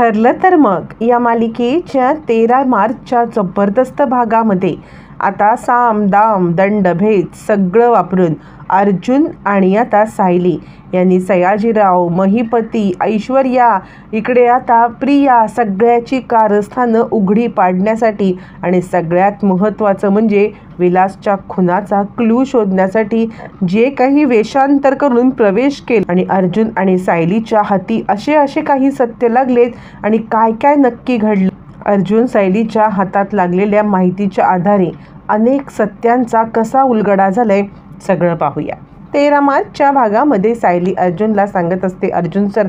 ठरलं तर मग या मालिकेच्या 13 मार्चच्या जबरदस्त भागामध्ये आता साम दाम दंड भेद सगळं वापरून अर्जुन आणि आता सायली यांनी सयाजीराव, महिपती, ऐश्वर्या, इकडे आता प्रिया सगळ्याची कारस्थानं उघडी पाडण्यासाठी आणि सगळ्यात महत्त्वाचं म्हणजे विलासच्या खुनाचा क्लू शोधण्यासाठी जे काही वेषांतर करून प्रवेश केला आणि अर्जुन आणि सायलीच्या हाती असे काही सत्य लागलेत आणि काय काय नक्की घडलं. अर्जुन सायलीच्या हातात लागलेल्या माहितीच्या आधारे अनेक सत्यांचा कसा उलगडा झालाय सगळं पाहूया. 13 मार्चच्या भागामध्ये सायली अर्जुनला सांगत असते, अर्जुन सर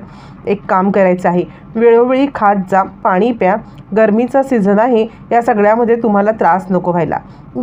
एक काम करायचं आहे, वेळोवेळी खात जा, पाणी प्या, गरमीचा सीझन आहे, या सगळ्यामध्ये तुम्हाला त्रास नको व्हायला.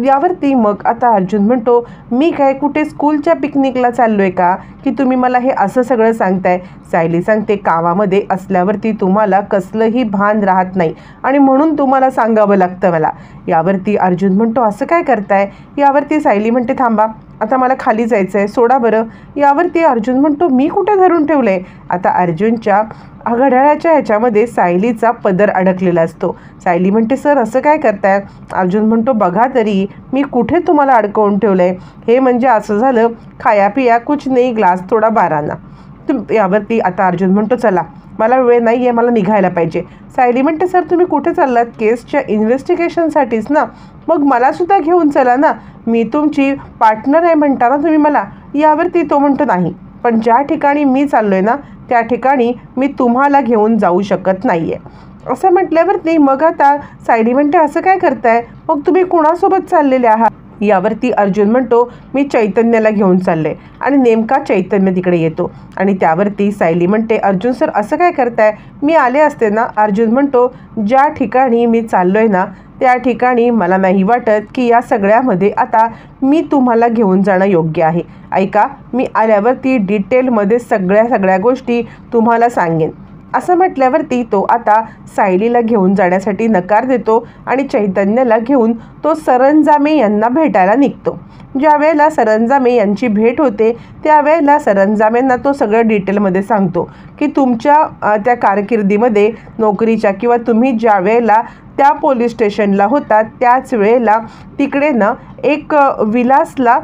यावरती मग आता अर्जुन म्हणतो, मी काय कुठे स्कूलच्या पिकनिकला चाललो आहे का की तुम्ही मला हे असं सगळं सांगताय. सायली सांगते, कामामध्ये असल्यावरती तुम्हाला कसलंही भान राहत नाही आणि म्हणून तुम्हाला सांगावं लागतं मला. यावरती अर्जुन म्हणतो, असं काय करताय. यावरती सायली म्हणते, थांबा आता मला खाली जायचं आहे, सोडा बरं. यावरती अर्जुन म्हणतो, मी कुठे धरून ठेवलं आहे. आता अर्जुनच्या घड्याळाच्या ह्याच्यामध्ये सायलीचा पदर अडकलेला असतो. सायली म्हणते, सर असं काय करताय. अर्जुन म्हणतो, बघा तरी मी कुठे तुम्हाला अडकवून ठेवलं आहे. हे म्हणजे असं झालं, खाया पिया कुछ नाही, ग्लास थोडा बाराना. यावरती आता अर्जुन म्हणतो, चला मला वेळ नाही आहे, मला निघायला पाहिजे. सायली म्हणते, सर तुम्ही कुठे चाललात. केसच्या इन्व्हेस्टिगेशनसाठीच ना, मग मलासुद्धा घेऊन चला ना, मी तुमची पार्टनर आहे म्हणता ना तुम्ही मला. यावरती तो म्हणतो, नाही पण ज्या ठिकाणी मी चाललो आहे ना त्या ठिकाणी मी तुम्हाला घेऊन जाऊ शकत नाही आहे. असं म्हटल्यावरती मग आता सायली म्हणते, असं काय करताय, मग तुम्ही कुणासोबत चाललेले आहात. यावरती अर्जुन म्हणतो, मी चैतन्याला घेऊन चालले आणि नेमका चैतन्य तिकडे येतो आणि त्यावरती सायली म्हणते, अर्जुन सर असं काय करताय, मी आले असते ना. अर्जुन म्हणतो, ज्या ठिकाणी मी चाललो आहे ना त्या ठिकाणी मला नाही वाटत की या सगळ्यामध्ये आता मी तुम्हाला घेऊन जाणं योग्य आहे. ऐका, मी आल्यावरती डिटेलमध्ये सगळ्या गोष्टी तुम्हाला सांगेन. असं म्हटल्यावरती तो आता सायलीला घेऊन जाण्यासाठी नकार देतो आणि चैतन्याला घेऊन तो सरंजामे यांना भेटायला निघतो. ज्या वेळेला सरंजामे यांची भेट होते त्यावेळेला सरंजामेंना तो सगळं डिटेलमध्ये सांगतो की तुमच्या त्या कारकिर्दीमध्ये नोकरीच्या किंवा तुम्ही ज्या वेळेला त्या पोलीस स्टेशनला होता त्याच वेळेला तिकडे ना एक विलासला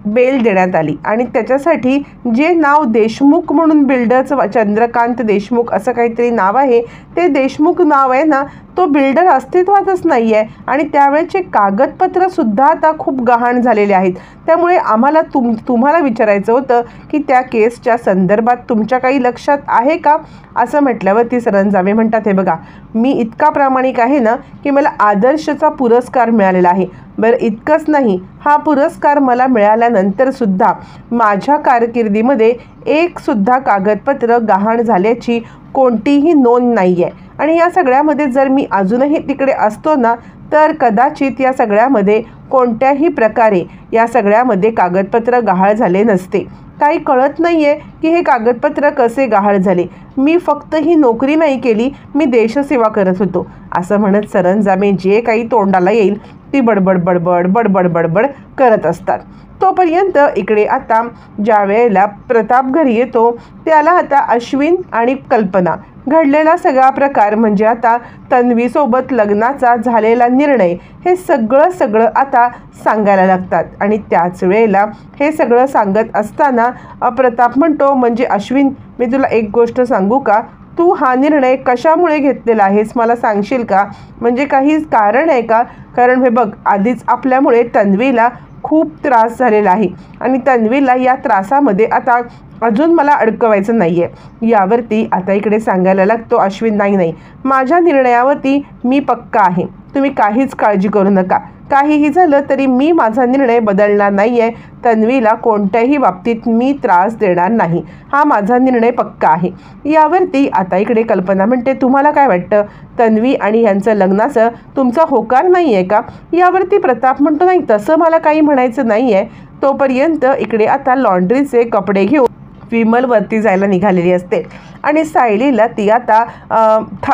बेल देण्यात आली आणि त्याच्यासाठी जे नाव देशमुख म्हणून बिल्डरचं चंद्रकांत देशमुख असं काहीतरी नाव आहे, ते देशमुख नाव आहे ना तो बिल्डर अस्तित्वातच नाही आहे आणि त्यावेळेचे कागदपत्रंसुद्धा आता खूप गहाण झालेले आहेत. त्यामुळे आम्हाला तुम्हाला विचारायचं होतं की त्या केसच्या संदर्भात तुमच्या काही लक्षात आहे का. असं म्हटल्यावरती सरंजामे म्हणतात, हे बघा मी इतका प्रामाणिक आहे ना की मला आदर्शचा पुरस्कार मिळालेला आहे. बरं इतकंच नाही, हा पुरस्कार मला मिळाल्यानंतरसुद्धा माझ्या कारकिर्दीमध्ये एकसुद्धा कागदपत्र गहाण झाल्याची कोणतीही नोंद नाही आहे आणि या सगळ्यामध्ये जर मी अजूनही तिकडे असतो ना तर कदाचित या सगळ्यामध्ये कोणत्याही प्रकारे या सगळ्यामध्ये कागदपत्र गहाळ झाले नसते. काही कळत नाही आहे की हे कागदपत्र कसे गहाळ झाले. मी फक्त ही नोकरी नाही केली, मी देशसेवा करत होतो. असं म्हणत सरंजामे जे काही तोंडाला येईल ती बडबड करत असतात. तोपर्यंत इकडे आता ज्या वेळेला प्रताप घरी येतो त्याला आता अश्विन आणि कल्पना घडलेला सगळा प्रकार म्हणजे आता तन्वीसोबत लग्नाचा झालेला निर्णय हे सगळं आता सांगायला लागतात आणि त्याच वेळेला हे सगळं सांगत असताना प्रताप म्हणतो, म्हणजे अश्विन मी तुला एक गोष्ट सांगू का, तू हा निर्णय कशामुळे घेतलेला आहेस मला सांगशील का, म्हणजे काही कारण आहे का. कारण हे बघ आधीच आपल्यामुळे तन्वीला खूप त्रास झालेला आहे आणि तन्वीला या त्रासामध्ये आता अजून मला अडकवायचं नाही आहे. यावरती आता इकडे सांगायला लागतो अश्विन, नाही माझ्या निर्णयावरती मी पक्का आहे, तुम्ही काहीच काळजी करू नका, काहीही झालं तरी मी माझा निर्णय बदलणार नाही आहे. तन्वीला कोणत्याही बाबतीत मी त्रास देणार नाही, हा माझा निर्णय पक्का आहे. यावरती आता इकडे कल्पना म्हणते, तुम्हाला काय वाटतं तन्वी आणि यांचं लग्नाचं तुमचा होकार नाही आहे का. यावरती प्रताप म्हणतो, नाही तसं मला काही म्हणायचं नाही आहे. तोपर्यंत इकडे आता लॉन्ड्रीचे कपडे घेऊन विमल वरती जायला निघालेली असते आणि सायलीला ती आता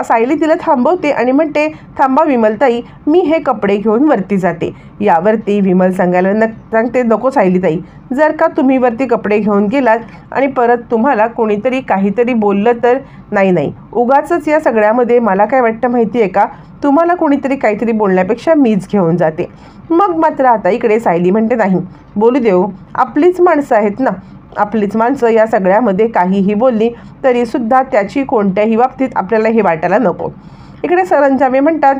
सायली तिला थांबवते आणि म्हणते, थांबा विमलताई, मी हे कपडे घेऊन वरती जाते. यावरती विमल सांगते, नको सायलीताई, जर का तुम्ही वरती कपडे घेऊन गेलात आणि परत तुम्हाला कोणीतरी काहीतरी बोललं तर नाही, उगाचच या सगळ्यामध्ये मला काय वाटतं माहिती आहे का, तुम्हाला कोणीतरी काहीतरी बोलण्यापेक्षा मीच घेऊन जाते. मग मात्र आता इकडे सायली म्हणते, नाही बोलू देऊ, आपलीच माणसं आहेत ना, आपलीच माणसं या सगळ्यामध्ये काहीही बोलली तरीसुद्धा त्याची कोणत्याही बाबतीत आपल्याला हे वाटायला नको. इकडे सरंजामे म्हणतात,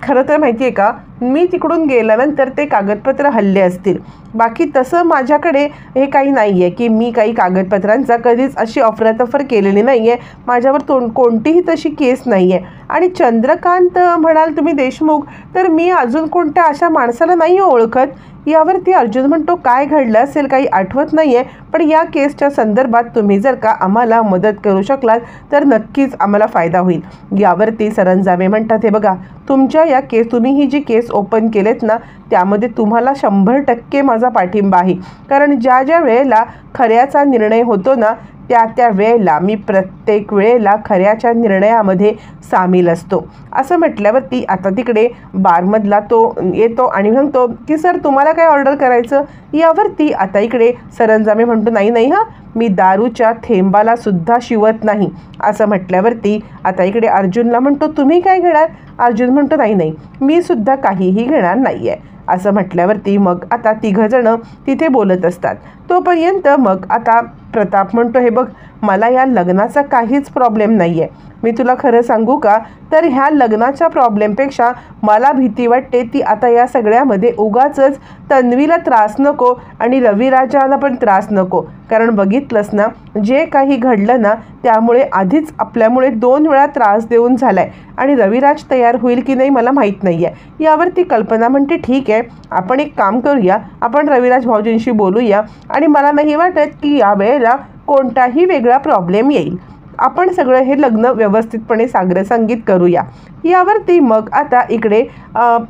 खरं तर माहिती आहे का, मी तिकडून गेल्यानंतर ते कागदपत्र हल्ले असतील, बाकी तसं माझ्याकडे हे काही नाही आहे की मी काही कागदपत्रांचा कधीच अशी अफरातफर केलेली नाही आहे, माझ्यावर कोणतीही तशी केस नाही आहे. आणि चंद्रकांत म्हणाल तुम्ही देशमुख, तर मी अजून कोणत्या अशा माणसाला नाही ओळखत. यावरती अर्जुन म्हणतो, काय घडलं असेल काही आठवत नाही आहे, पण या केसच्या संदर्भात तुम्ही जर का आम्हाला मदत करू शकलात तर नक्कीच आम्हाला फायदा होईल. यावरती सरंजामे म्हणतात, हे बघा, तुमच्या या तुम्ही ही जी केस ओपन केलेत ना, त्यामध्ये तुम्हाला 100% माझा पाठिंबा आहे. कारण ज्या वेळेला खऱ्याचा निर्णय होतो ना, त्या वेळेला मी प्रत्येक वेळेला खऱ्याच्या निर्णयामध्ये सामील असतो. असं म्हटल्यावरती आता तिकडे बारमधला तो येतो आणि म्हणतो की सर तुम्हाला काय ऑर्डर करायचं. यावरती आता इकडे सरंजामे म्हणतो, नाही हां, मी दारूच्या थेंबाला सुद्धा शिवत नाही. असं म्हटल्यावरती आता इकडे अर्जुनला म्हणतो, तुम्ही काय घेणार. अर्जुन म्हणतो, नाही, मी सुद्धा काहीही घेणार नाही आहे. असं म्हटल्यावरती मग आता तिघंजणं तिथे बोलत असतात. तोपर्यंत मग आता प्रताप म्हणतो, हे बघ, मला या लग्नाचा काहीच प्रॉब्लेम नाही आहे. मी तुला खरं सांगू का, तर ह्या लग्नाच्या प्रॉब्लेमपेक्षा मला भीती वाटते ती आता या सगळ्यामध्ये उगाचच तन्वीला त्रास नको आणि रविराजाला पण त्रास नको. कारण बघितलंस ना, जे काही घडलं ना, त्यामुळे आधीच आपल्यामुळे 2 वेळा त्रास देऊन झाला आहे आणि रविराज तयार होईल की नाही मला माहीत नाही आहे. यावरती कल्पना म्हणते, ठीक आहे, आपण एक काम करूया, आपण रविराज भाऊजींशी बोलूया आणि मला नाही वाटत की यावेळेला कोणताही वेगळा प्रॉब्लेम येईल. आपण सगळं हे लग्न व्यवस्थितपणे साग्रसंगीत करूया. यावरती मग आता इकडे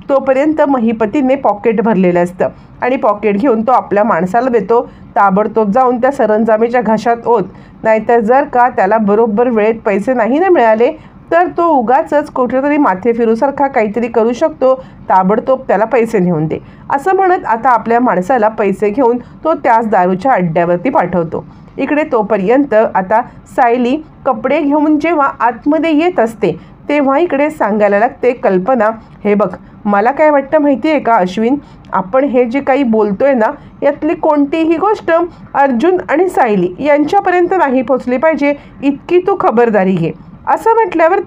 तोपर्यंत महिपतीने पॉकेट भरलेलं असतं आणि पॉकेट घेऊन तो आपल्या माणसाला देतो. ताबडतोब जाऊन त्या सरंजामेच्या घशात ओत, नाहीतर जर का त्याला बरोबर वेळेत पैसे नाही ना मिळाले तर तो उगाचच कुठेतरी माथे फिरूसारखा काहीतरी करू शकतो. ताबडतोब त्याला पैसे नेऊन दे. असं म्हणत आता आपल्या माणसाला पैसे घेऊन तो त्याच दारूच्या अड्ड्यावरती पाठवतो. इकडे तोपर्यंत आता सायली कपडे घेऊन जेव्हा आतमध्ये येत असते तेव्हा इकडे सांगायला लागते, कल्पना, हे बघ, मला काय वाटतं माहिती आहे का अश्विन, आपण हे जे काही बोलतोय ना, यातली कोणतीही गोष्ट अर्जुन आणि सायली यांच्यापर्यंत नाही पोचली पाहिजे, इतकी तू खबरदारी घे. असं म्हटल्यावर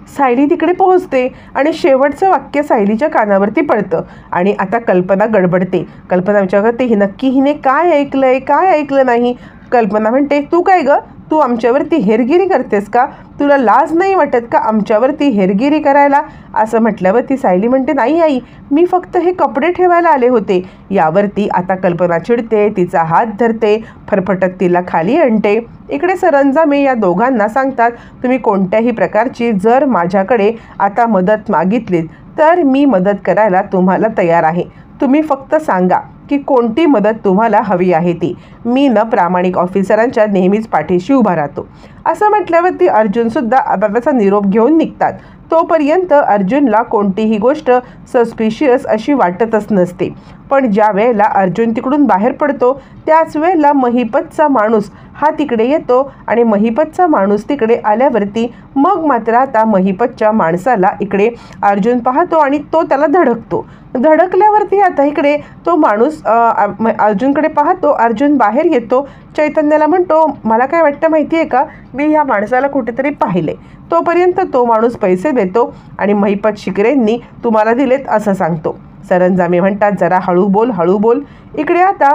सायली तिकडे पोहोचते आणि शेवटचं वाक्य सायलीच्या कानावरती पडतं आणि आता कल्पना गडबडते. कल्पना विचार करते, नक्की हिने काय ऐकलंय, काय ऐकलं नाही. कल्पना म्हणते, तू काय गं, तू आमच्यावरती हेरगिरी करतेस का, तुला लाज नाही वाटत का आमच्यावरती हेरगिरी करायला. असं म्हटल्यावरती सायली म्हणते, नाही आई, मी फक्त हे कपडे ठेवायला आले होते. यावरती आता कल्पना चिडते, तिचा हात धरते, फरफटत तिला खाली आणते. इकडे सरंजामे या दोघांना सांगतात, तुम्ही कोणत्याही प्रकारची जर माझ्याकडे आता मदत मागितलीत तर मी मदत करायला तुम्हाला तयार आहे. तुम्ही फक्त सांगा की कोणती मदत तुम्हाला हवी आहे ती. मी न प्रामाणिक ऑफिसरांच्या नेहमीच पाठीशी उभा राहतो. असं म्हटल्यावरती अर्जुनसुद्धा आता त्याचा निरोप घेऊन निघतात. तोपर्यंत अर्जुनला कोणतीही गोष्ट सस्पिशियस अशी वाटतच नसते. पण ज्या वेळेला अर्जुन तिकडून बाहेर पडतो त्याच वेळेला महिपतचा माणूस हा तिकडे येतो आणि महिपतचा माणूस तिकडे आल्यावरती मग मात्र आता महिपतच्या माणसाला इकडे अर्जुन पाहतो आणि तो त्याला धडकतो. धडकल्यावरती आता इकडे तो माणूस अर्जुनकडे पाहतो. अर्जुन बाहेर येतो, चैतन्याला म्हणतो, मला काय वाटतं माहिती आहे का, मी ह्या माणसाला कुठेतरी पाहिले. तोपर्यंत तो माणूस पैसे देतो आणि महिपत शिकरेंनी तुम्हाला दिलेत असं सांगतो. सरंजामे म्हणतात, जरा हळू बोल, हळू बोल. इकडे आता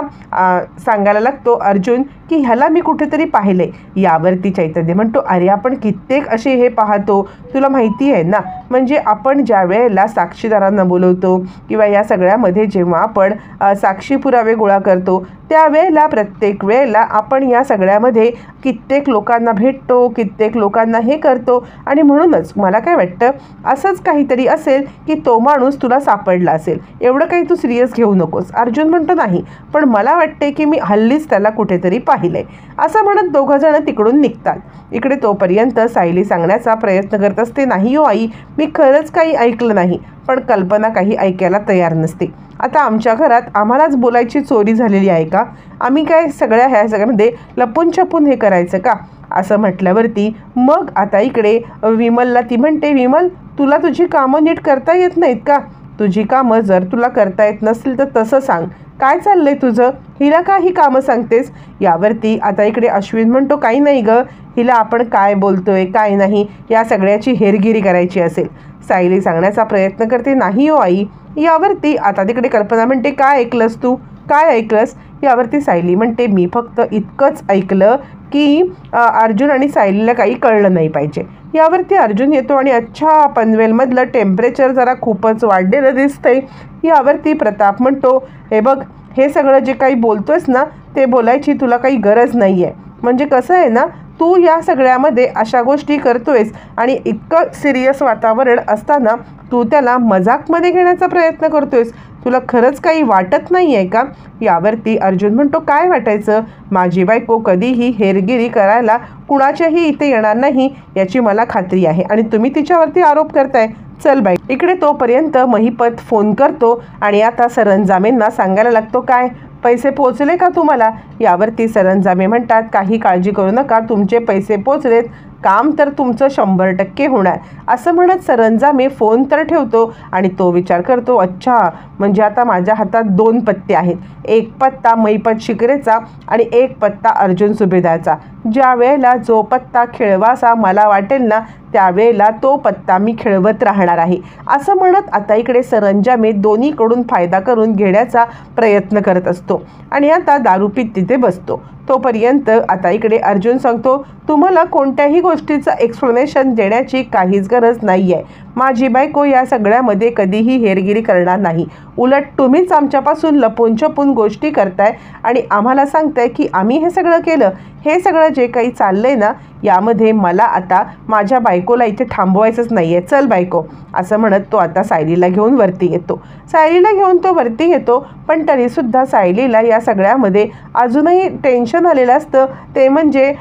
सांगायला लागतो अर्जुन की ह्याला मी कुठेतरी पाहिले. यावरती चैतन्य म्हणतो, अरे आपण कित्येक असे हे पाहतो, तुला माहिती आहे ना, म्हणजे आपण ज्या वेळेला साक्षीदारांना बोलवतो किंवा या सगळ्यामध्ये जेव्हा आपण साक्षी पुरावे गोळा करतो त्यावेळेला प्रत्येक वेळेला आपण या सगळ्यामध्ये कित्येक लोकांना भेटतो, कित्येक लोकांना हे करतो आणि म्हणूनच मला काय वाटतं असंच काहीतरी असेल की तो माणूस तुला सापडला असेल. एवढं काही तू सिरियस घेऊ नकोस. अर्जुन म्हणतो, नाही, पण मला वाटते की मी हल्लीच त्याला कुठेतरी पाहिजे. पाहिलंय, असं म्हणत दोघं जण तिकडून निघतात. इकडे तोपर्यंत सायली सांगण्याचा प्रयत्न करत असते, नाही हो आई, मी खरंच काही ऐकलं नाही. पण कल्पना काही ऐकायला तयार नसते. आता आमच्या घरात आम्हालाच बोलायची चोरी झालेली आहे का? आम्ही काय ह्या सगळ्यामध्ये लपून छपून हे करायचं का? असं म्हटल्यावरती मग आता इकडे विमलला ती म्हणते, विमल, तुला तुझी कामं नीट करता येत नाहीत का? तुझी कामं जर तुला करता येत नसतील तर तसं सांग, काय चाललंय तुझं? हिला का ही कामं सांगतेस? यावरती आता इकडे अश्विन म्हणतो, काही नाही गं, हिला आपण काय बोलतोय काय नाही या सगळ्याची हेरगिरी करायची असेल. सायली सांगण्याचा प्रयत्न करते, नाही हो आई. यावरती आता तिकडे कल्पना म्हणते, काय ऐकलंस तू? काय ऐकलंस? यावरती सायली म्हणते, मी फक्त इतकंच ऐकलं की अर्जुन आणि सायलीला काही कळलं नाही पाहिजे. यावरती अर्जुन येतो आणि अच्छा, पनवेलमधलं टेम्परेचर जरा खूपच वाढलेलं दिसतंय. यावरती प्रताप म्हणतो, हे बघ, हे सगळं जे काही बोलतोयस ना ते बोलायची तुला काही गरज नाही आहे. म्हणजे कसं आहे ना, तू या सगळ्यामध्ये अशा गोष्टी करतोयस आणि इतकं सिरियस वातावरण असताना तू त्याला मजाकमध्ये घेण्याचा प्रयत्न करतोयस. तुला खरंच काही वाटत नाही आहे का? यावरती अर्जुन म्हणतो, काय वाटायचं? माझी बायको कधीही हेरगिरी करायला कुणाच्याही इथे येणार नाही याची मला खात्री आहे आणि तुम्ही तिच्यावरती आरोप करताय. चल बाई. इकडे तोपर्यंत महिपत फोन करतो आणि आता सरंजामेंना सांगायला लागतो, काय पैसे पोचले का तुम्हाला? यावरती सरंजामे म्हणतात, काही काळजी करू नका, तुमचे पैसे पोचलेत, काम तर तुमचं 100% होणार. असं म्हणत सरंजामे फोन तर ठेवतो आणि तो विचार करतो, अच्छा, म्हणजे आता माझ्या हातात 2 पत्ते आहेत. एक पत्ता महिपत शिकरेचा आणि एक पत्ता अर्जुन सुभेदारचा. ज्या वेळेला जो पत्ता खेळवासा मला वाटेल ना त्यावेळेला तो पत्ता मी खेळवत राहणार आहे. असं म्हणत आता इकडे सरंजामे दोन्हीकडून फायदा करून घेण्याचा प्रयत्न करत असतो आणि आता दारू पीत तिथे बसतो. तोपर्यंत आता इकडे अर्जुन सांगतो, तुम्हाला कोणत्याही गोष्टीचं एक्सप्लेनेशन देण्याची काहीच गरज नाही आहे. माझी बायको या सगळ्यामध्ये कधीही हेरगिरी करणार नाही. उलट तुम्हीच आमच्यापासून लपून छपून गोष्टी करताय आणि आम्हाला सांगताय की आम्ही हे सगळं केलं. हे सगळं जे काही चाललंय ना यामध्ये मला आता माझ्या बायकोला इथे थांबवायचंच नाही आहे. चल बायको. असं म्हणत तो आता सायलीला घेऊन वरती येतो. सायलीला घेऊन तो वरती येतो, पण तरीसुद्धा सायलीला या सगळ्यामध्ये अजूनही टेन्शन आलेलं असतं. ते म्हणजे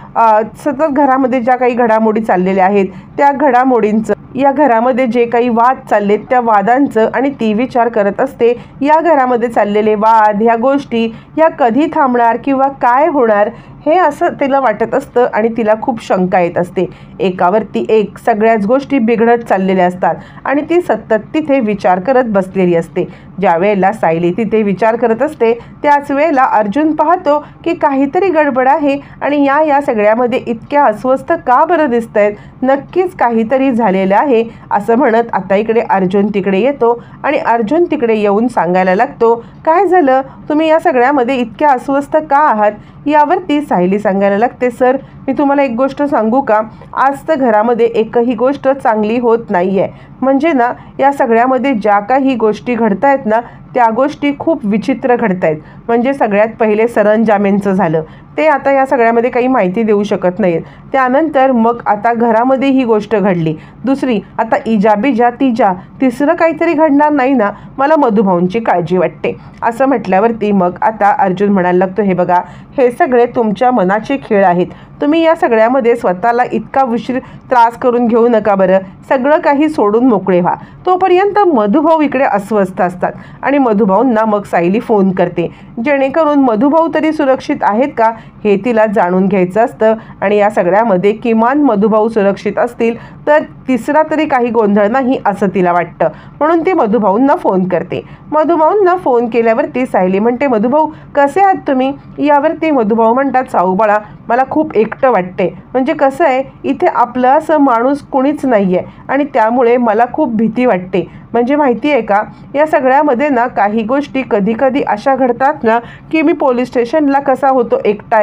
सतत घरामध्ये ज्या काही घडामोडी चाललेल्या आहेत त्या घडामोडींचं, या घरामध्ये जे काही वाद चाललेत त्या वादांचं, आणि ती विचार करत असते या घरामध्ये चाललेले वाद, ह्या गोष्टी या कधी थांबणार किंवा काय होणार हे असं तिला वाटत असतं आणि तिला खूप शंका येत असते. एकावरती एक सगळ्याच गोष्टी बिघडत चाललेल्या असतात आणि ती सतत तिथे विचार करत बसलेली असते. ज्या वेळेला सायली तिथे विचार करत असते त्याच वेळेला अर्जुन पाहतो की काहीतरी गडबड आहे आणि या सगळ्यामध्ये इतक्या अस्वस्थ का बरं दिसत आहेत, नक्कीच काहीतरी झालेलं आहे. असं म्हणत आता इकडे अर्जुन तिकडे येतो आणि अर्जुन तिकडे येऊन सांगायला लागतो, काय झालं, तुम्ही या सगळ्यामध्ये इतक्या अस्वस्थ का आहात? यावरती सायली सांगायला लागते, सर, मी तुम्हाला एक गोष्ट सांगू का, आज तर घरामध्ये एकही गोष्ट चांगली होत नाही आहे. म्हणजे ना या सगळ्यामध्ये ज्या काही गोष्टी घडत आहेत ना त्या गोष्टी खूप विचित्र घडत आहेत. म्हणजे सगळ्यात पहिले सरंजामेंचं झालं, ते आता या सगळ्यामध्ये काही माहिती देऊ शकत नाहीत. त्यानंतर मग आता घरामध्ये ही गोष्ट घडली. दुसरी आता इजा तिजा, तिसरं काहीतरी घडणार नाही ना, मला मधुभाऊंची काळजी वाटते. असं म्हटल्यावरती मग आता अर्जुन म्हणायला लागतो, हे बघा, हे सगळे तुमच्या मनाचे खेळ आहेत. तुम्ही या सगळ्यामध्ये स्वतःला इतका उशीर त्रास करून घेऊ नका बरं, सगळं काही सोडून मोकळे व्हा. तोपर्यंत मधुभाऊ इकडे अस्वस्थ असतात आणि मधुभाऊंना मग सायली फोन करते, जेणेकरून मधुभाऊ तरी सुरक्षित आहेत का हे तिला जाणून घ्यायचं असतं. आणि या सगळ्यामध्ये किमान मधुभाऊ सुरक्षित असतील तर तिसरा तरी काही गोंधळ नाही असं तिला वाटतं. म्हणून ती मधुभाऊंना फोन करते. मधुभाऊंना फोन केल्यावरती सायली म्हणते, मधुभाऊ कसे आहात तुम्ही? यावरती मधुभाऊ म्हणतात, साऊ बाळा, मला खूप एकटं वाटते. म्हणजे कसं आहे, इथे आपलं असं माणूस कुणीच नाही आहे आणि त्यामुळे मला खूप भीती वाटते. म्हणजे माहिती आहे का, या सगळ्यामध्ये ना काही गोष्टी कधी कधी अशा घडतात ना की मी पोलीस स्टेशनला कसा होतो एकटा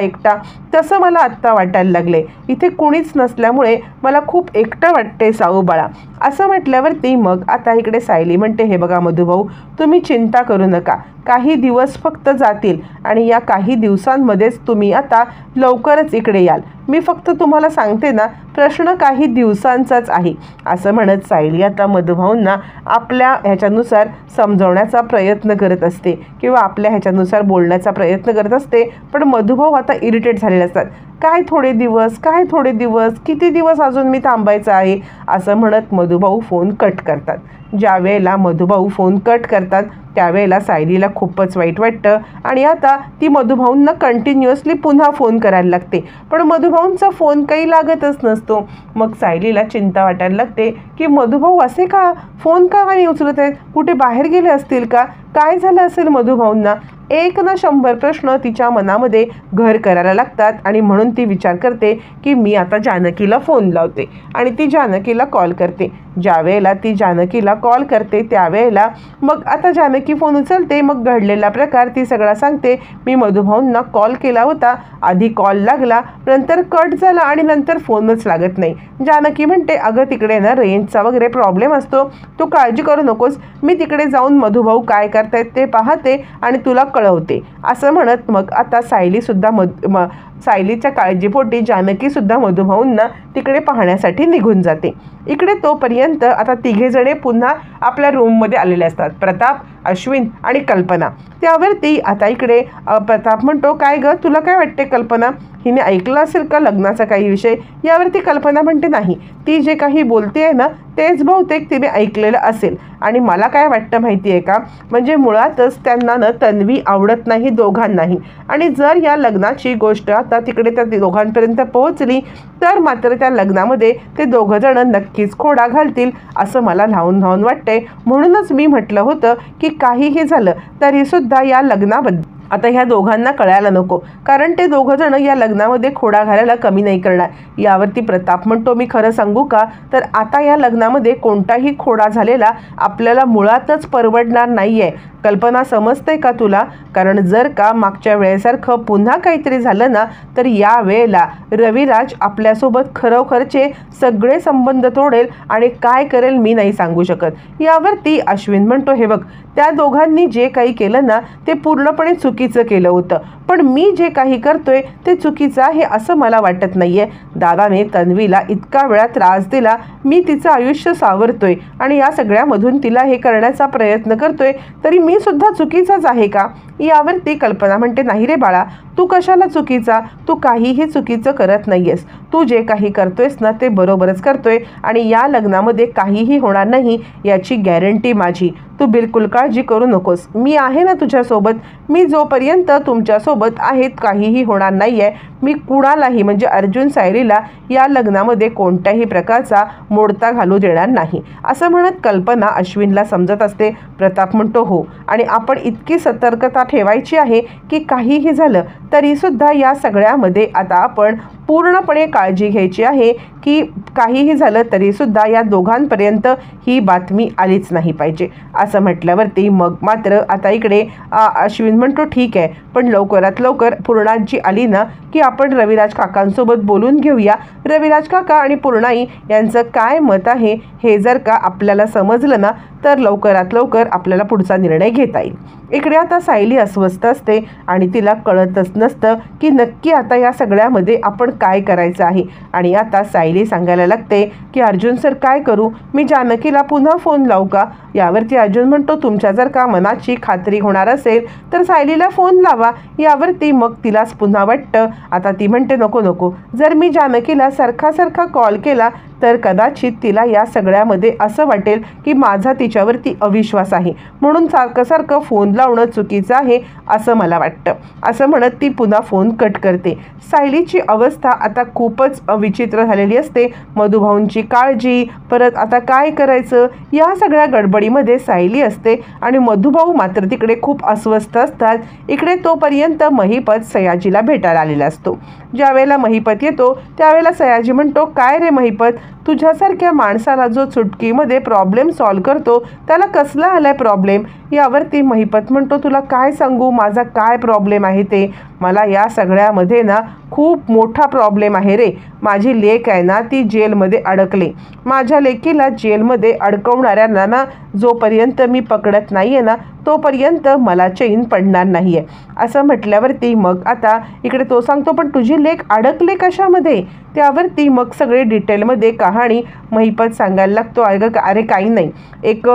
तसं मला आत्ता वाटायला लागले. इथे कुणीच नसल्यामुळे मला खूप एकटं वाटते साऊ बाळा. असं म्हटल्यावरती मग आता इकडे सायली म्हणते, हे बघा मधुभाऊ, तुम्ही चिंता करू नका, काही दिवस फक्त जातील आणि या काही दिवसांमध्येच तुम्ही आता लवकरच इकडे याल. मी फक्त तुम्हाला सांगते ना, प्रश्न काही दिवसांचाच आहे. असं म्हणत सायली आता मधुभाऊंना आपल्या ह्याच्यानुसार समजवण्याचा प्रयत्न करत असते किंवा आपल्या ह्याच्यानुसार बोलण्याचा प्रयत्न करत असते. पण मधुभाऊ आता इरिटेट झालेले असतात. काय थोडे दिवस, काय थोडे दिवस, किती दिवस अजून मी थांबायचं आहे, असं म्हणत मधुभाऊ फोन कट करतात. ज्या वेळेला मधुभाऊ फोन कट करतात त्यावेळेला सायलीला खूपच वाईट वाटतं आणि आता ती मधुभाऊंना कंटिन्युअसली पुन्हा फोन करायला लागते. पण मधुभाऊंचा फोन काही लागतच नसतो. मग सायलीला चिंता वाटायला लागते की मधुभाऊ असे का, फोन का नाही उचलत आहेत, कुठे बाहेर गेले असतील का, काय झालं असेल मधुभाऊंना. एक ना 100 प्रश्न तिच्या मनामध्ये घर करायला लागतात आणि म्हणून ती विचार करते की मी आता जानकीला फोन लावते आणि ती जानकीला कॉल करते. ज्या वेळेला ती जानकीला कॉल करते त्यावेळेला मग आता जानकी फोन उचलते. मग घडलेला प्रकार ती सगळा सांगते. मी मधुभाऊंना कॉल केला होता, आधी कॉल लागला, नंतर कट झाला आणि नंतर फोनच लागत नाही. जानकी म्हणते, अगं तिकडे ना रेंजचा वगैरे प्रॉब्लेम असतो, तू काळजी करू नकोस, मी तिकडे जाऊन मधुभाऊ काय करतायत ते पाहते आणि तुला कळवते. असं म्हणत मग आता सायलीसुद्धा सायलीच्या काळजीपोटी जानकीसुद्धा मधुभाऊंना तिकडे पाहण्यासाठी निघून जाते. इकडे तोपर्यंत आता तिघेजणे पुन्हा आपल्या रूममध्ये आलेले असतात, प्रताप, अश्विन आणि कल्पना. त्यावरती आता इकडे प्रताप म्हणतो, काय गं, तुला काय वाटते कल्पना, हिने ऐकलं असेल का लग्नाचा काही विषय. यावरती कल्पना म्हणते, नाही, ती जे काही बोलते आहे ना तेच बहुतेक तिने ऐकलेलं असेल. आणि मला काय वाटतं माहिती आहे का, म्हणजे मुळातच त्यांना ना तन्वी आवडत नाही दोघांनाही. आणि जर या लग्नाची गोष्ट आता तिकडे त्या दोघांपर्यंत पोहोचली तर मात्र त्या लग्नामध्ये ते दोघंजण नक्कीच खोडा घालतील असं मला धावून वाटतंय. म्हणूनच मी म्हटलं होतं की काहीही झालं तरीसुद्धा या लग्नाबद्दल आता ह्या दोघांना कळायला नको, कारण ते दोघंजण या लग्नामध्ये खोडा घालायला कमी नाही करणार. यावरती प्रताप म्हणतो, मी खरं सांगू का, तर आता या लग्नामध्ये कोणताही खोडा झालेला आपल्याला मुळातच परवडणार नाही आहे. कल्पना, समजते का तुला, कारण जर का मागच्या वेळेसारखं पुन्हा काहीतरी झालं ना तर या वेळेला रविराज आपल्यासोबत खरोखरचे सगळे संबंध तोडेल आणि काय करेल मी नाही सांगू शकत. यावरती अश्विन म्हणतो, हे बघ, त्या दोघांनी जे काही केलं ना ते पूर्णपणे चुकीचं केलं होतं, पण मी जे काही करतोय ते चुकीचं आहे असं मला वाटत नाहीये. दादाने तन्वीला इतका वेळा त्रास दिला, मी तिचं आयुष्य सावरतोय आणि या सगळ्यामधून तिला हे करण्याचा प्रयत्न करतोय, तरी मी सुद्धा चुकीचाच आहे का. यावरती कल्पना म्हणते, नाही रे बाळा, तू कशाला चुकीचा, तू काहीही चुकीचं करत नाहीयेस, तू जे काही करतोयस ना ते बरोबरच करतोय आणि या लग्नामध्ये काहीही होणार नाही याची गॅरंटी माझी. तू बिलकुल काळजी करू नकोस, मी आहे ना तुझ्यासोबत, मी जोपर्यंत तुमच्यासोबत आहेत काहीही होणार नाही आहे. मी कुणालाही म्हणजे अर्जुन सायलीला या लग्नामध्ये कोणत्याही प्रकारचा मोडता घालू देणार नाही. असं म्हणत कल्पना अश्विनला समजत असते. प्रताप म्हणतो, हो, आणि आपण इतकी सतर्कता ठेवायची आहे की काहीही झालं तरीसुद्धा या सगळ्यामध्ये आता आपण पूर्णपणे काळजी घ्यायची आहे की काहीही झालं तरीसुद्धा या दोघांपर्यंत ही बातमी आलीच नाही पाहिजे. असं म्हटल्यावरती मग मात्र आता इकडे अश्विन म्हणतो, ठीक आहे, पण लवकरात लवकर पूर्णाजी आली ना की आपण रविराज काकांसोबत बोलून घेऊया. रविराज काका आणि पूर्णाई यांचं काय मत आहे हे जर का आपल्याला समजलं ना तर लवकरात लवकर आपल्याला पुढचा निर्णय घेता येईल. इकडे आता सायली अस्वस्थ असते आणि तिला कळतच नसतं की नक्की आता या सगळ्यामध्ये आपण काय करायचं आहे. आणि आता सायली सांगायला लागते की अर्जुन सर, काय करू, मी जानकीला पुन्हा फोन लावू का. यावरती अर्जुन म्हणतो, तुमच्या जर का मनाची खात्री होणार असेल तर सायलीला फोन लावा. यावरती मग तिलाच पुन्हा वाटतं. आता ती म्हणते, नको नको, जर मी जानकीला सारखा कॉल केला तर कदाचित तिला या सगळ्यामध्ये असं वाटेल की माझा तिच्यावरती अविश्वास आहे, म्हणून सारखं फोन लावणं चुकीचं आहे असं मला वाटतं. असं म्हणत ती पुन्हा फोन कट करते. सायलीची अवस्था आता खूपच विचित्र झालेली असते. मधुभाऊंची काळजी, परत आता काय करायचं या सगळ्या गडबडीमध्ये सायली असते आणि मधुभाऊ मात्र तिकडे खूप अस्वस्थ असतात. इकडे तोपर्यंत महिपत सयाजीला भेटायला आलेला असतो. ज्या वेळेला महिपत येतो त्यावेळेला सयाजी म्हणतो, काय रे महिपत, तुझ्यासारख्या माणसाला जो चुटकीमध्ये प्रॉब्लेम सॉल्व्ह करतो त्याला कसला आलाय प्रॉब्लेम. यावरती महिपत म्हणतो, तुला काय सांगू माझा काय प्रॉब्लेम आहे ते. मला या सगळ्यामध्ये ना खूप मोठा प्रॉब्लेम आहे रे. माझी लेक आहे ना ती जेलमध्ये अडकली. माझ्या लेकीला जेलमध्ये अडकवणाऱ्यांना ना जोपर्यंत मी पकडत नाही आहे ना तोपर्यंत मला चैन पडणार नाही आहे. असं म्हटल्यावरती मग आता इकडे तो सांगतो, पण तुझी लेक अडकले कशामध्ये. त्यावरती मग सगळे डिटेलमध्ये कहाणी महिपत सांगायला लागतो. अरे काही नाही, एक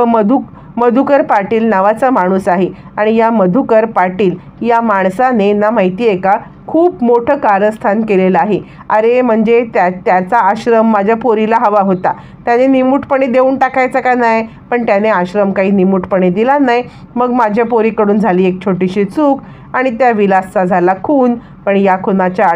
मधुकर पाटील नावाचा माणूस आहे आणि या मधुकर पाटील या माणसाने ना माहिती आहे का खूप मोठं कारस्थान केलेलं आहे. अरे म्हणजे त्याचा आश्रम माझ्या पोरीला हवा होता. त्याने निमूटपणे देऊन टाकायचा का नाही, पण त्याने आश्रम काही निमूटपणे दिला नाही. मग माझ्या पोरीकडून झाली एक छोटीशी चूक आणि त्या विलासचा झाला खून. पण या खुनाच्या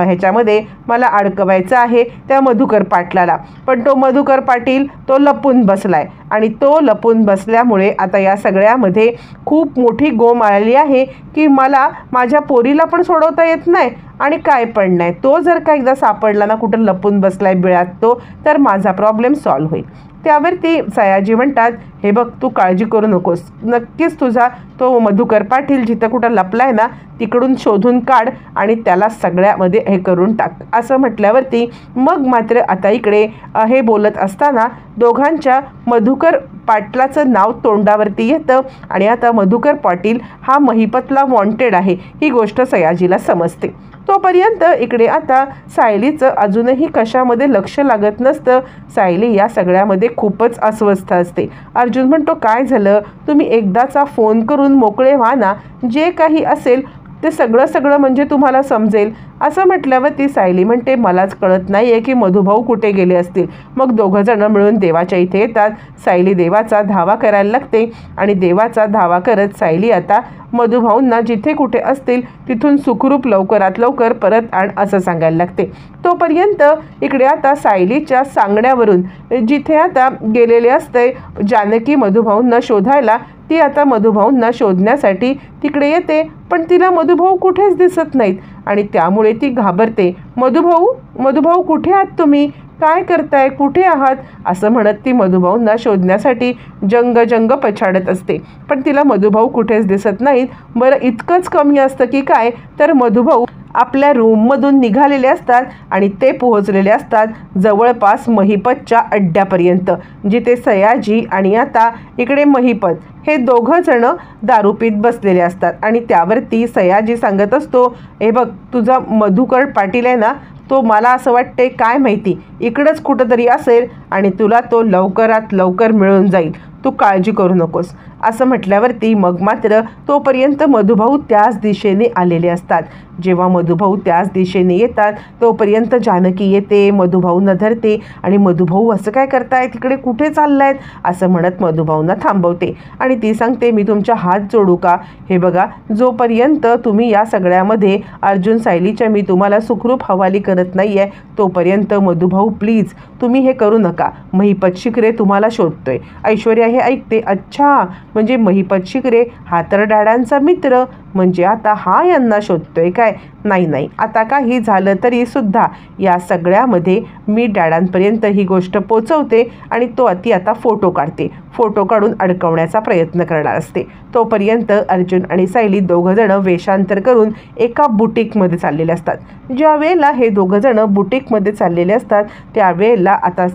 ह्याच्यामध्ये मला अडकवायचं आहे त्या मधुकर पाटलाला. पण तो मधुकर पाटील तो लपून बसलाय आणि तो लपून बसल्यामुळे आता या सगळ्यामध्ये खूप मोठी गोम आलेली आहे की मला माझ्या पोरीला पण सोडवता येत नाही आणि काय पण नाही. तो जर का एकदा सापडला ना कुठं लपून बसलाय बिळात तो, तर माझा प्रॉब्लेम सॉल्व्ह होईल. त्यावरती सयाजी म्हणतात, हे बघ तू काळजी करू नकोस, नक्कीच तुझा तो मधुकर पाटील जिथं कुठं लपलाय ना तिकडून शोधून काढ आणि त्याला सगळ्यामध्ये हे करून टाक. असं म्हटल्यावरती मग मात्र आता इकडे हे बोलत असताना दोघांच्या मधुकर पाटलाचं नाव तोंडावरती येतं आणि आता मधुकर पाटील हा महिपतला वॉन्टेड आहे ही गोष्ट सयाजीला समजते. तोपर्यंत इकडे आता सायलीचं अजूनही कशामध्ये लक्ष लागत नसतं. सायली या सगळ्यामध्ये खूपच अस्वस्थ असते. अर्जुन म्हणतो, काय झालं, तुम्ही एकदाचा फोन करून मोकळे व्हा ना, जे काही असेल ते सगळं म्हणजे तुम्हाला समजेल. असं म्हटल्यावर ती सायली म्हणते, मलाच कळत नाही आहे की मधुभाऊ कुठे गेले असतील. मग दोघंजणं मिळून देवाच्या इथे येतात. सायली देवाचा धावा करायला लागते आणि देवाचा धावा करत सायली आता मधुभाऊंना जिथे कुठे असतील तिथून सुखरूप लवकरात लवकर परत आण असं सांगायला लागते. तोपर्यंत इकडे आता सायलीच्या सांगण्यावरून जिथे आता गेलेले असते जानकी मधुभाऊंना शोधायला, ती आता मधुभाऊंना शोधण्यासाठी तिकडे येते. पण तिला मधुभाऊ कुठेच दिसत नाहीत आणि त्यामुळे ती घाबरते. मधुभाऊ कुठे आहात तुम्ही, काय करताय, कुठे आहात असं म्हणत ती मधुभाऊंना शोधण्यासाठी जंग पछाडत असते. पण तिला मधुभाऊ कुठेच दिसत नाहीत. बरं इतकंच कमी असतं की काय, तर मधुभाऊ आपल्या रूममधून निघालेले असतात आणि ते पोहोचलेले असतात जवळपास महिपतच्या अड्ड्यापर्यंत, जिथे सयाजी आणि आता इकडे महिपत हे दोघंजणं दारू पीत बसलेले असतात. आणि त्यावरती सयाजी सांगत असतो, हे बघ तुझा मधुकर पाटील आहे ना तो मला असं वाटते काय माहिती इकडंच कुठंतरी असेल आणि तुला तो लवकरात लवकर मिळून जाईल, तू काळजी करू नकोस. असं म्हटल्यावरती मग मात्र तोपर्यंत मधुभाऊ त्याच दिशेने आलेले असतात. जेव्हा मधुभाऊ त्याच दिशेने येतात तोपर्यंत जानकी येते, मधुभाऊंना धरते आणि मधुभाऊ असं काय करतायत, तिकडे कुठे चाललायत असं म्हणत मधुभाऊंना थांबवते आणि ती सांगते, मी तुमच्या हात जोडू का. हे बघा जोपर्यंत तुम्ही या सगळ्यामध्ये अर्जुन सायलीच्या मी तुम्हाला सुखरूप हवाली करत नाही आहे तोपर्यंत मधुभाऊ प्लीज तुम्ही हे करू नका. महिपत शिकरे तुम्हाला शोधतोय. ऐश्वर्या हे ऐकते, अच्छा म्हणजे महिपत शिकरे हा तर डॅडांचा मित्र, म्हणजे आता हा यांना शोधतोय काय. नाही आता काही झालं तरी सुद्धा या सगळ्यामध्ये मी डॅडांपर्यंत ही गोष्ट पोचवते आणि ती आता फोटो काढते. फोटो काढून अडकवण्याचा प्रयत्न करणार असते. तोपर्यंत अर्जुन आणि सायली दोघंजणं वेषांतर करून एका बुटीकमध्ये चाललेले असतात. ज्या वेळेला हे दोघंजणं बुटीकमध्ये चाललेले असतात त्यावेळेला आता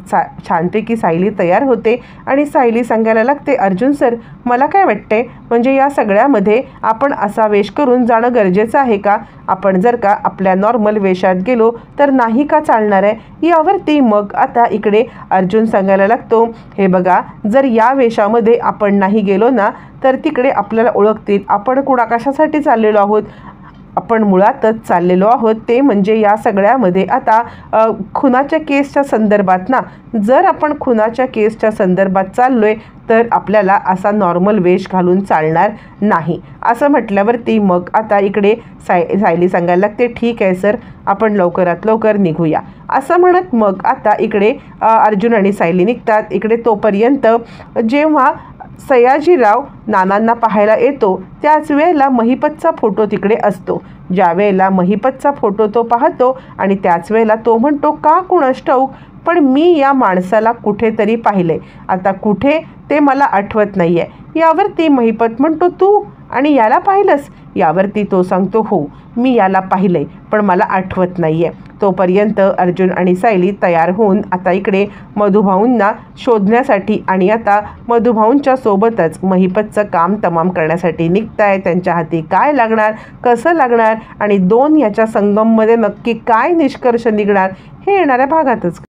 छानपैकी सायली तयार होते आणि सायली सांगायला लागते, अर्जुन सर मला काय वाटते म्हणजे या सगळ्यामध्ये आपण असा वेश करून जाणं गरजेचं आहे का. आपण जर का आपल्या नॉर्मल वेशात गेलो तर नाही का चालणार आहे. यावरती मग आता इकडे अर्जुन सांगायला लागतो, हे बघा जर या वेशामध्ये आपण नाही गेलो ना तर तिकडे आपल्याला ओळखतील आपण कशासाठी चाललेलो आहोत. आपण मुळातच चाललेलो आहोत ते म्हणजे या सगळ्यामध्ये आता खुनाच्या केसच्या संदर्भात ना. जर आपण खुनाच्या केसच्या संदर्भात चाललोय तर आपल्याला असा नॉर्मल वेश घालून चालणार नाही. असं म्हटल्यावरती मग आता इकडे सायली सांगायला लागते, ठीक आहे सर आपण लवकरात लवकर निघूया. असं म्हणत मग आता इकडे अर्जुन आणि सायली निघतात. इकडे तोपर्यंत जेव्हा सयाजीराव नानांना पाहायला येतो त्याच वेळेला महिपतचा फोटो तिकडे असतो. ज्या वेळेला महिपतचा फोटो तो पाहतो आणि त्याच वेळेला तो म्हणतो, का कुणास ठाऊक पण मी या माणसाला कुठेतरी पाहिले, आता कुठे ते मला आठवत नाही आहे. यावरती महिपत म्हणतो, तू आणि याला पाहिलंस? यावरती तो सांगतो, हो मी याला पाहिलंय पण मला आठवत नाही आहे. तोपर्यंत अर्जुन आणि सायली तयार होऊन आता इकडे मधुभाऊंना शोधण्यासाठी आणि आता मधुभाऊंच्या सोबतच महिपतचं काम तमाम करण्यासाठी निघताय. त्यांच्या हाती काय लागणार, कसं लागणार आणि दोन याच्या संगममध्ये नक्की काय निष्कर्ष निघणार हे येणाऱ्या भागातच